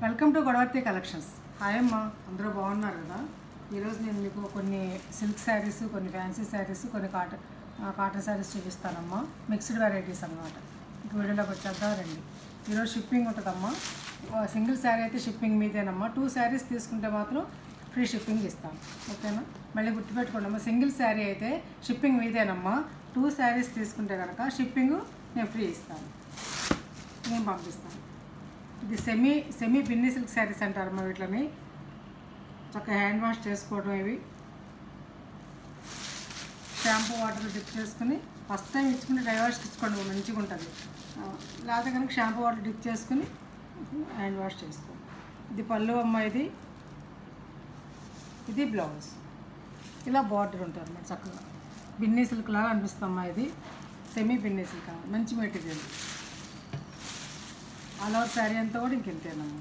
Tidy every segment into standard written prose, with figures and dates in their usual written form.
Welcome to Godavarthi collections. Hi అమ్మ, అందరూ బాగున్నారు కదా. ఈరోజు నేను మీకు కొన్ని సిల్క్ శారీస్, కొన్ని ఫ్యాన్సీ శారీస్, కొన్ని కాటన్ శారీస్ చూపిస్తానమ్మా. మిక్స్డ్ వెరైటీస్ అన్నమాట. ఇంక వీడియోలోకి వచ్చేద్దాం రండి. ఈరోజు షిప్పింగ్ ఉంటుందమ్మా. సింగిల్ శారీ అయితే షిప్పింగ్ మీదేనమ్మా. 2 శారీస్ తీసుకుంటే మాత్రం ఫ్రీ షిప్పింగ్ ఇస్తాను, ఓకేనా? మళ్ళీ గుర్తుపెట్టుకోండి అమ్మా, సింగిల్ శారీ అయితే షిప్పింగ్ మీదేనమ్మా. 2 శారీస్ తీసుకుంటే కనుక షిప్పింగ్ నేను ఫ్రీ ఇస్తాను, నేను పంపిస్తాను. ఇది సెమీ బిన్నీ సిల్క్ శారీస్ అంటారమ్మా. వీటిని చక్కగా హ్యాండ్ వాష్ చేసుకోవడం. ఇవి షాంపూ వాటర్ డిప్ చేసుకుని ఫస్ట్ టైం ఇచ్చుకుంటే డ్రై వాష్కి ఇచ్చుకోండి, మంచిగా ఉంటుంది. లేకపోతే కనుక షాంపూ వాటర్ డిప్ చేసుకుని హ్యాండ్ వాష్ చేసుకోండి. ఇది పళ్ళు అమ్మ. ఇది బ్లౌజ్. ఇలా బార్డర్ ఉంటుంది అన్నమాట. చక్కగా బిన్నీ సిల్క్ లాగా అనిపిస్తుందమ్మా. ఇది సెమీ బిన్నీ సిల్క్, మంచి మెటీరియల్. ఆల్ ఓవర్ శారీ అంతా కూడా ఇంకెంతేనమ్మా.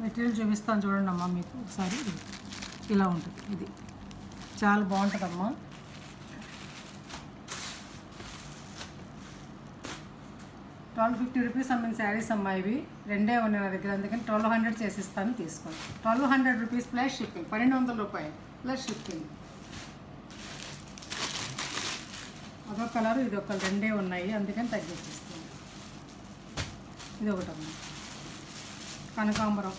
మెటీరియల్ చూపిస్తాను చూడండి అమ్మా మీకు ఒకసారి. ఇలా ఉంటుంది. ఇది చాలా బాగుంటుందమ్మా. ₹1250 అమ్మిన శారీస్ అమ్మా. ఇవి రెండే ఉన్నాయి నా దగ్గర, అందుకని 1200 చేసిస్తాను, తీసుకోండి. ₹1200 ప్లస్ షిప్పింగ్, ₹1200 ప్లస్ షిప్పింగ్. అదొక కలరు, ఇదొక కలర్, రెండే ఉన్నాయి, అందుకని తగ్గించేస్తాను. ఇది ఒకటమ్మా. కనకాంబరం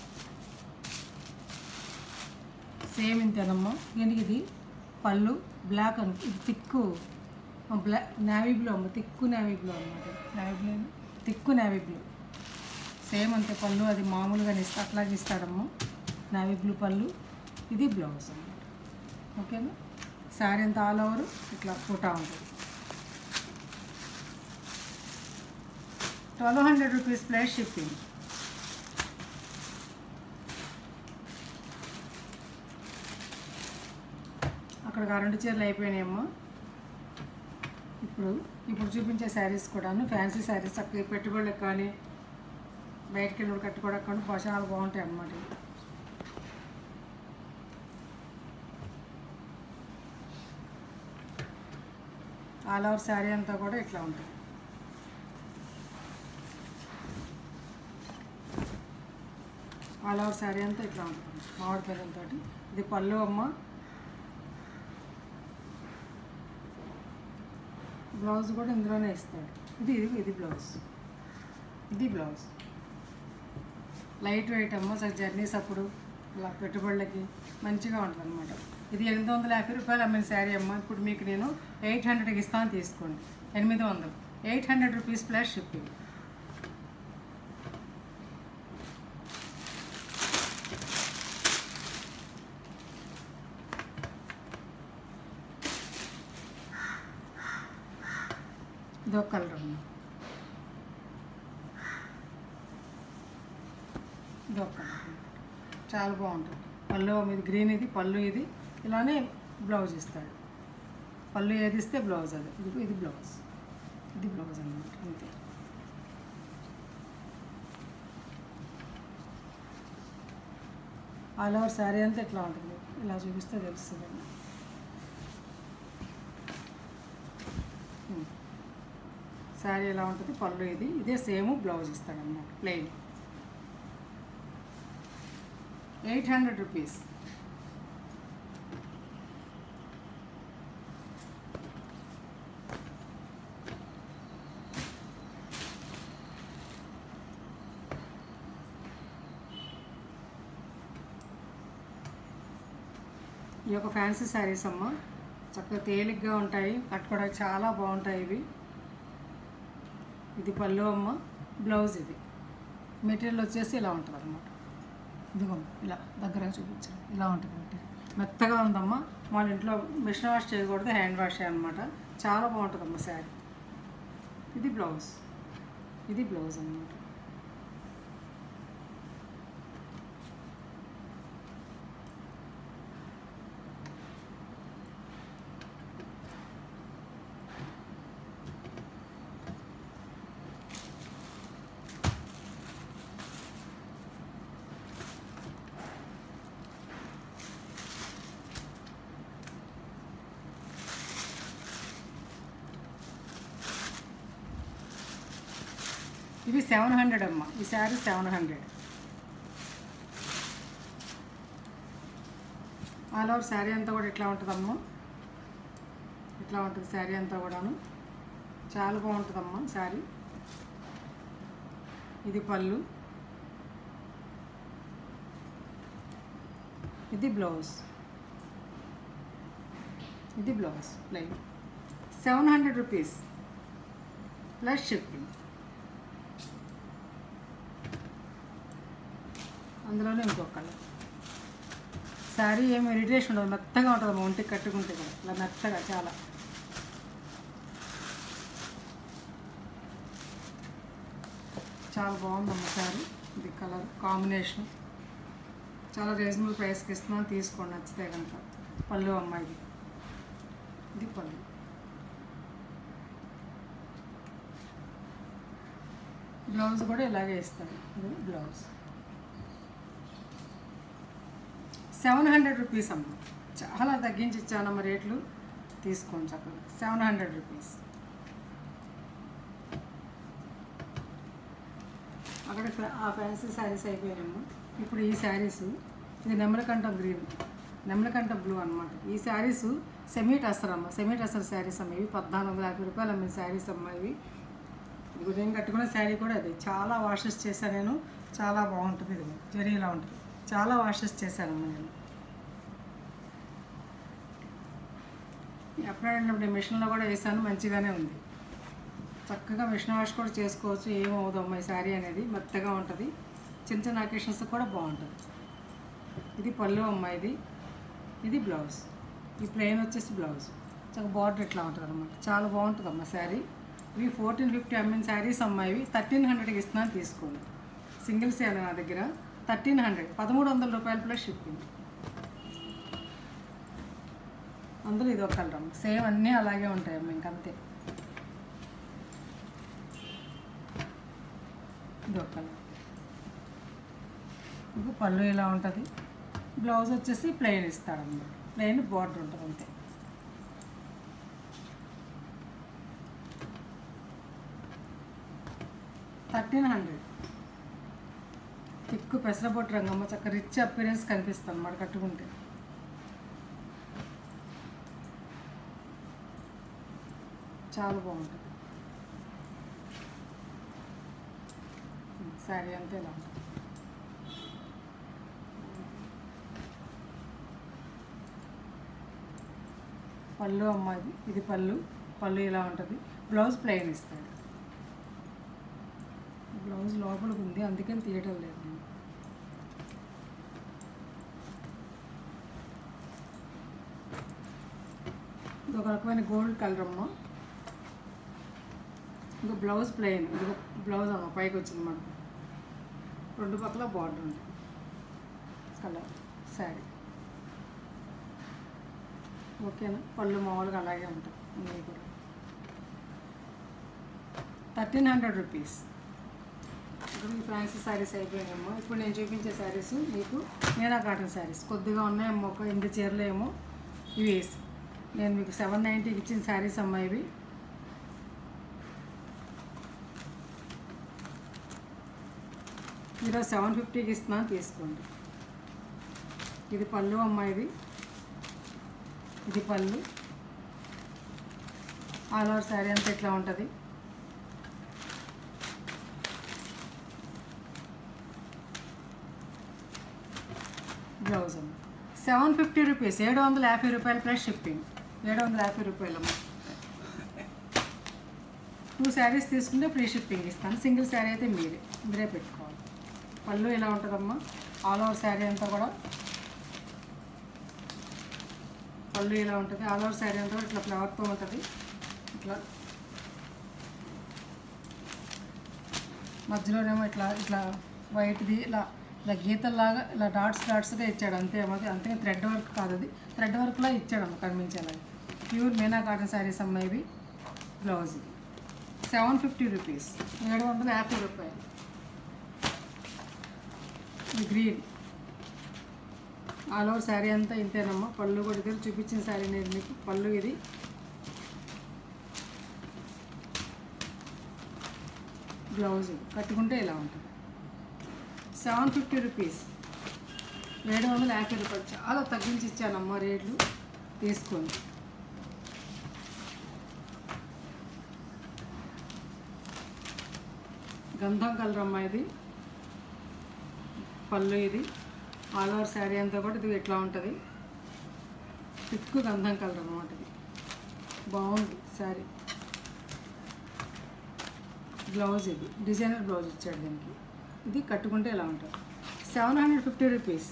సేమ్ ఇంతేనమ్మా. దీనికి ఇది పళ్ళు బ్లాక్ అని, ఇది తిక్కు బ్లాక్ నేవీ బ్లూ అమ్మ. తిక్కు నేవీ బ్లూ అన్నమాట. Navy blue, thick navy blue same అంతే. పళ్ళు అది మామూలుగా అట్లాగే ఇస్తాడమ్మా. నేవీ బ్లూ పళ్ళు. ఇది బ్లౌజ్ అన్నమాట, ఓకేనా? శారీ అంతా ఆల్ ఓవర్ ఇట్లా ఫోటో ఉంటుంది. ₹1200 ప్లస్ షిప్పింగ్. అక్కడ 2 చీరలు అయిపోయినాయమ్మా. ఇప్పుడు చూపించే శారీస్ కూడాను ఫ్యాన్సీ శారీస్, చక్కగా పెట్టుబడులకు కానీ బయటకు వెళ్ళి కట్టుకోవడానికి కానీ చాలా బాగుంటాయి అన్నమాట. ఆల్ ఓవర్ శారీ అంతా కూడా ఇట్లా ఉంటుంది. ఆల్ ఓవర్ శారీ అంతా ఇట్లా ఉంటుంది మామిడి పిల్లలతో. ఇది పళ్ళు అమ్మ. బ్లౌజ్ కూడా ఇందులోనే ఇస్తాడు. ఇది బ్లౌజ్. ఇది బ్లౌజ్ లైట్ వెయిట్ అమ్మ. సరే జర్నీస్ అప్పుడు ఇలా పెట్టుబడులకి మంచిగా ఉంటుంది అనమాట. ఇది ₹850 అమ్మిన శారీ అమ్మ. ఇప్పుడు మీకు నేను 800కి ఇస్తాను, తీసుకోండి. 800, ₹800 ప్లస్ షిప్పింగ్. ఇదొక కలర్ అమ్మ. ఇదొక కలర్, చాలా బాగుంటుంది. పళ్ళు ఇది గ్రీన్, ఇది పళ్ళు. ఇది ఇలానే బ్లౌజ్ ఇస్తాడు. పళ్ళు ఏది ఇస్తే బ్లౌజ్ అది. ఇది బ్లౌజ్. ఇది బ్లౌజ్ అన్నమాట, అంతే. ఆల్ ఓవర్ శారీ అంతా ఇట్లా ఉంటుంది. ఇలా చూపిస్తే తెలుస్తుంది. శారీ ఎలా ఉంటుంది, పళ్ళు ఇదే సేమ్ బ్లౌజ్ ఇస్తాడన్నమాట, ప్లెయిన్. ₹800. ఈ యొక్క ఫ్యాన్సీ శారీస్ అమ్మ. చక్కగా తేలిగ్గా ఉంటాయి, కట్టుకోవడానికి చాలా బాగుంటాయి ఇవి. ఇది పళ్ళు అమ్మ. బ్లౌజ్ ఇది. మెటీరియల్ వచ్చేసి ఇలా ఉంటుంది అన్నమాట. ఇదిగో ఇలా దగ్గరగా చూపించాను. ఇలా ఉంటుంది మెటీరియల్, మెత్తగా ఉందమ్మా. వాళ్ళ ఇంట్లో మిషన్ వాష్ చేయకూడదు, హ్యాండ్ వాష్ అనమాట. చాలా బాగుంటుందమ్మా శారీ. ఇది బ్లౌజ్. ఇది బ్లౌజ్ అన్నమాట. ఇవి 700 అమ్మ. ఈ శారీ 700. ఆల్ ఓవర్ శారీ అంతా కూడా ఇట్లా ఉంటుందమ్మా. ఇట్లా ఉంటుంది శారీ అంతా కూడాను. చాలా బాగుంటుందమ్మా శారీ. ఇది పళ్ళు, ఇది బ్లౌజ్. ఇది blouse plain. 700 rupees plus shipping. అందులోనే ఇంకొక కలర్. శారీ ఏమి ఇరిటేషన్ ఉండదు, మెత్తగా ఉంటుంది. ఒంటికి కట్టుకుంటే కూడా ఇలా మెత్తగా చాలా. చాలా బాగుందమ్మా శారీ. ఇది కలర్ కాంబినేషన్ చాలా రీజనబుల్ ప్రైస్కి ఇస్తున్నాను, తీసుకోండి నచ్చితే కనుక. పళ్ళు అమ్మాయిది. ఇది పళ్ళు. బ్లౌజ్ కూడా ఇలాగే ఇస్తాడు. ఇది బ్లౌజ్. 700 రూపీస్ అమ్మ. చాలా తగ్గించి ఇచ్చానమ్మ రేట్లు, తీసుకోండి చక్కగా. 700 రూపీస్. అక్కడ ఆ ఫ్యాన్సీ శారీస్ అయిపోయాయమ్మా. ఇప్పుడు ఈ శారీస్, ఇది నెమలకంఠం గ్రీన్, నెమలకంఠం బ్లూ అనమాట. ఈ శారీస్ సెమీ టస్సర్ అమ్మ. సెమీ టస్సర్ శారీస్ అమ్మ. ఇవి 1450 రూపాయలు అమ్మ శారీస్ అమ్మ. ఇవి ఇది నేను కట్టుకున్న శారీ కూడా అది. చాలా వాషెస్ చేశాను నేను. చాలా బాగుంటుంది. ఇది జరీలా ఉంటుంది. చాలా వాషెస్ చేశానమ్మా నేను. ఎప్పుడైనా వెళ్ళినప్పుడు మిషన్లో కూడా వేసాను, మంచిగానే ఉంది. చక్కగా మిషన్ వాష్ కూడా చేసుకోవచ్చు, ఏమవుదమ్మా. ఈ శారీ అనేది మెత్తగా ఉంటుంది. చిన్న చిన్న అకేషన్స్ కూడా బాగుంటుంది. ఇది పళ్ళు అమ్మ. ఇది బ్లౌజ్. ఈ ప్లెయిన్ వచ్చేసి బ్లౌజ్. చక్కగా బార్డర్ ఇట్లా ఉంటుంది అన్నమాట. చాలా బాగుంటుందమ్మా శారీ. ఇవి 1450 అమ్మిన శారీస్ అమ్మ. ఇవి 1300కి ఇస్తున్నాను, తీసుకోండి. సింగిల్ శారీ నా దగ్గర 1300, 1300 రూపాయలు ప్లస్ షిప్పింగ్. అందులో ఇది ఒక కలర్ అమ్మ. సేమ్ అన్నీ అలాగే ఉంటాయమ్మ, ఇంకంతే. ఇది ఒక కలర్. ఇంకో పళ్ళు ఇలా ఉంటుంది. బ్లౌజ్ వచ్చేసి ప్లెయిన్ ఇస్తాడన్నమాట. ప్లెయిన్ బార్డర్ ఉంటుంది అంతే. $1300. ఎక్కువ పెసరబొట్టు రంగమ్మ. చక్క రిచ్ అపీరెన్స్ కనిపిస్తుంది అన్నమాట కట్టుకుంటే. చాలా బాగుంటుంది శారీ అంతే. ఇలా ఉంటుంది. పళ్ళు అమ్మాది. ఇది పళ్ళు. పళ్ళు ఇలా ఉంటుంది. బ్లౌజ్ ప్లెయిన్ ఇస్తాడు. బ్లౌజ్ లోపలికి ఉంది, అందుకని తీయటం లేదు నేను. ఇది ఒక రకమైన గోల్డ్ కలర్ అమ్మ. ఇంకా బ్లౌజ్ ప్లెయిన్. ఇది బ్లౌజ్ అమ్మ, పైకి వచ్చింది అన్నమాట. రెండు పక్కల బార్డర్ ఉంది. కలర్ శారీ ఓకేనా. పళ్ళు మామూలుగా అలాగే ఉంటాయి. ఇవి కూడా 1300 రూపీస్. ఇప్పుడు ఈ ఫ్యాన్సీ శారీస్ అయిపోయాయమ్మా. ఇప్పుడు నేను చూపించే శారీస్ మీకు మీనా కాటన్ శారీస్ కొద్దిగా ఉన్నాయమ్మా. ఒక 8 చీరలు ఏమో ఇవి వేసి నేను మీకు 790కి ఇచ్చిన శారీస్ అమ్మా. ఇవి ఈరోజు 750కి ఇస్తున్నాను, తీసుకోండి. ఇది పళ్ళు అమ్మా. ఇది పళ్ళు. ఆల్ ఓవర్ శారీ అంతా ఇట్లా ఉంటుంది. బ్లౌజ్ అమ్మ. 750 రూపీస్. 750 రూపాయలు ప్లస్ షిప్పింగ్. 750 రూపాయలమ్మ. 2 శారీస్ తీసుకుంటే ఫ్రీ షిప్పింగ్ ఇస్తాను. సింగిల్ శారీ అయితే మీరే పెట్టుకోవాలి. పళ్ళు ఇలా ఉంటుందమ్మా. ఆల్ ఓవర్ శారీ అంతా కూడా పళ్ళు ఇలా ఉంటుంది. ఆల్ ఓవర్ శారీ అంతా కూడా ఇట్లా ఫ్లవర్తో ఉంటుంది. ఇట్లా మధ్యలోనేమో ఇట్లా ఇట్లా వైట్ది ఇలా గీతల్లాగా ఇలా డాట్స్గా ఇచ్చాడు అంతే. అంతే థ్రెడ్ వర్క్ కాదు, అది థ్రెడ్ వర్క్లా ఇచ్చాడమ్మ కనిపించేలాగా. ప్యూర్ మీనా కాటన్ శారీస్ అమ్మ. ఇవి బ్లౌజ్ 750 రూపీస్. 750 రూపాయలు. ఇది గ్రీన్. ఆల్ ఓవర్ శారీ అంతా ఇంతేనమ్మా. పళ్ళు కూడా దగ్గర చూపించిన శారీ నేను మీకు. పళ్ళు ఇది. బ్లౌజ్ కట్టుకుంటే ఇలా ఉంటుంది. 750 రూపీస్, 750 రూపాయలు. చాలా తగ్గించి ఇచ్చానమ్మా రేట్లు, తీసుకోండి. గంధం కలర్ అమ్మా ఇది, పళ్ళు ఇది. ఆల్ ఓవర్ శారీ అంతా కూడా ఇది ఎట్లా ఉంటుంది, థిక్ గంధం కలర్ అన్నమాట. ఇది బాగుంది శారీ. బ్లౌజ్ ఇది డిజైనర్ బ్లౌజ్ ఇచ్చాడు దీనికి. ఇది కట్టుకుంటే ఎలా ఉంటుంది. 750 రూపీస్.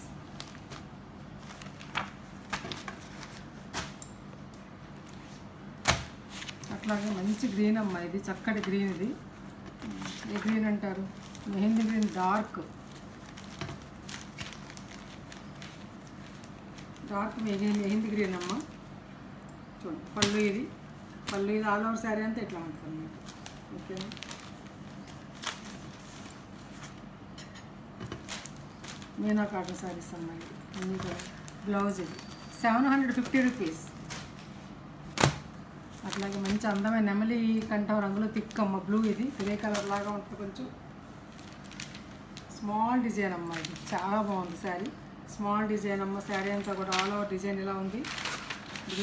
అట్లాగే మంచి గ్రీన్ అమ్మ ఇది, చక్కటి గ్రీన్. ఇది ఏ గ్రీన్ అంటారు, mehndi green, dark mehndi green అమ్మ. చూడండి పళ్ళు ఇది, ఆల్ ఓవర్ శారీ అంతా ఎట్లా ఉంటుంది అన్నమాట. ఓకేనా. మీనా కాటన్ శారీస్ అమ్మాయి. బ్లౌజ్ ఇది 750 రూపీస్. అట్లాగే మంచి అందమైన నెమలి కంఠం రంగులో తిక్కమ్మ బ్లూ. ఇది గ్రే కలర్ లాగా ఉంటుంది, కొంచెం స్మాల్ డిజైన్ అమ్మ. ఇది చాలా బాగుంది శారీ, స్మాల్ డిజైన్ అమ్మ. శారీ అంతా కూడా ఆల్ ఓవర్ డిజైన్ ఇలా ఉంది.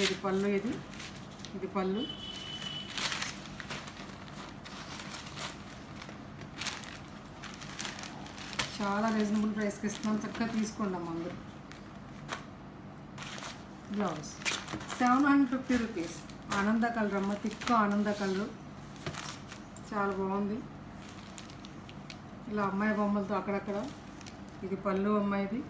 ఇది పళ్ళు, ఇది పళ్ళు. చాలా రీజనబుల్ ప్రైస్కి ఇస్తున్నాం, చక్కగా తీసుకోండి అమ్మ అందరూ. Blouse 750 rupees. ఆనంద కలర్ అమ్మ, తిక్క ఆనంద కలర్, చాలా బాగుంది. ఇలా అమ్మాయి బొమ్మలతో అక్కడక్కడ. ఇది పళ్ళు అమ్మాయిది.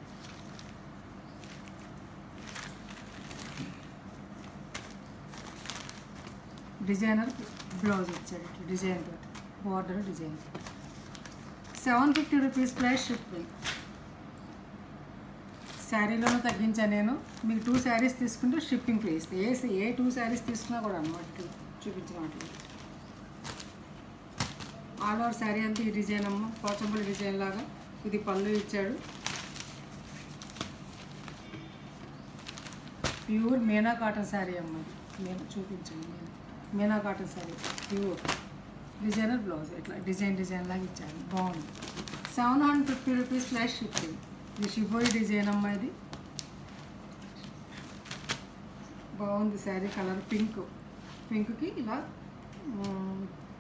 డిజైనర్ బ్లౌజ్ ఇచ్చాడు ఇట్లా డిజైన్ తోటి, border design. 750 rupees plus shipping. శారీలోనూ తగ్గించాను నేను. మీకు 2 శారీస్ తీసుకుంటే షిప్పింగ్ ఫ్రీ ఇస్తాయి. ఏ 2 శారీస్ తీసుకున్నా కూడా అన్నమాట చూపించిన వాటిలో. ఆల్ ఓవర్ శారీ అంతా ఈ డిజైన్ అమ్మ, పోచంపల్లి డిజైన్ లాగా. ఇది పళ్ళు ఇచ్చాడు. ప్యూర్ మీనా కాటన్ శారీ అమ్మ. నేను చూపించండి, Meena cotton sari pure. Designer blouse ఇట్లా డిజైన్ లాగా ఇచ్చారు, బాగుంది. 750 రూపీస్ ప్లస్ షిప్పింగ్. ఇది షిబోరి డిజైన్ అమ్మ. ఇది బాగుంది శారీ కలర్. పింక్కి ఇలా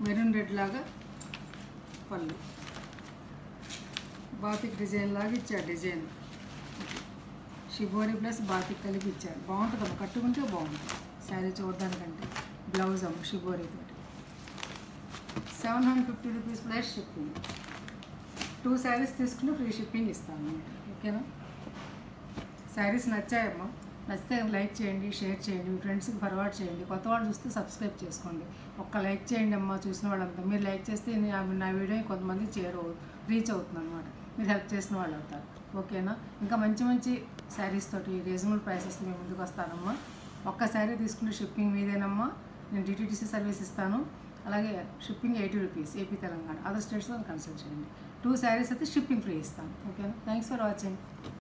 మెరూన్ రెడ్ లాగా పళ్ళు. బాతిక్ డిజైన్ లాగా ఇచ్చారు డిజైన్. షిబోరి ప్లస్ బాతిక్ కలిపి ఇచ్చారు, బాగుంటుంది అమ్మ. కట్టుకుంటే బాగుంటుంది శారీ చూడడానికంటే. బ్లౌజ్ అమ్మ షిబోరి తోటి. 750 రూపీస్ ప్లస్ షిప్పింగ్. 2 శారీస్ తీసుకుంటే ఫ్రీ షిప్పింగ్ ఇస్తాను. ఓకేనా. శారీస్ నచ్చాయమ్మా, నచ్చితే లైక్ చేయండి, షేర్ చేయండి, మీ ఫ్రెండ్స్కి ఫార్వర్డ్ చేయండి. కొత్త వాళ్ళు చూస్తే సబ్స్క్రైబ్ చేసుకోండి. ఒక్క లైక్ చేయండి అమ్మ, చూసిన వాళ్ళంతా. మీరు లైక్ చేస్తే నా వీడియో కొంతమంది రీచ్ అవుతుంది అనమాట. మీరు హెల్ప్ చేసిన వాళ్ళు అవుతారు. ఓకేనా. ఇంకా మంచి మంచి శారీస్ తోటి రీజనబుల్ ప్రైసెస్ మేము ముందుకు వస్తానమ్మా. ఒక్క శారీ తీసుకుంటే షిప్పింగ్ మీదేనమ్మా. నేను DTDC సర్వీస్ ఇస్తాను. అలాగే shipping 80 rupees, AP Telangana. Other స్టేట్స్లో కన్సల్ట్ చేయండి. 2 శారీస్ అయితే షిప్పింగ్ ఫ్రీ ఇస్తాను. ఓకేనా. Thanks for watching.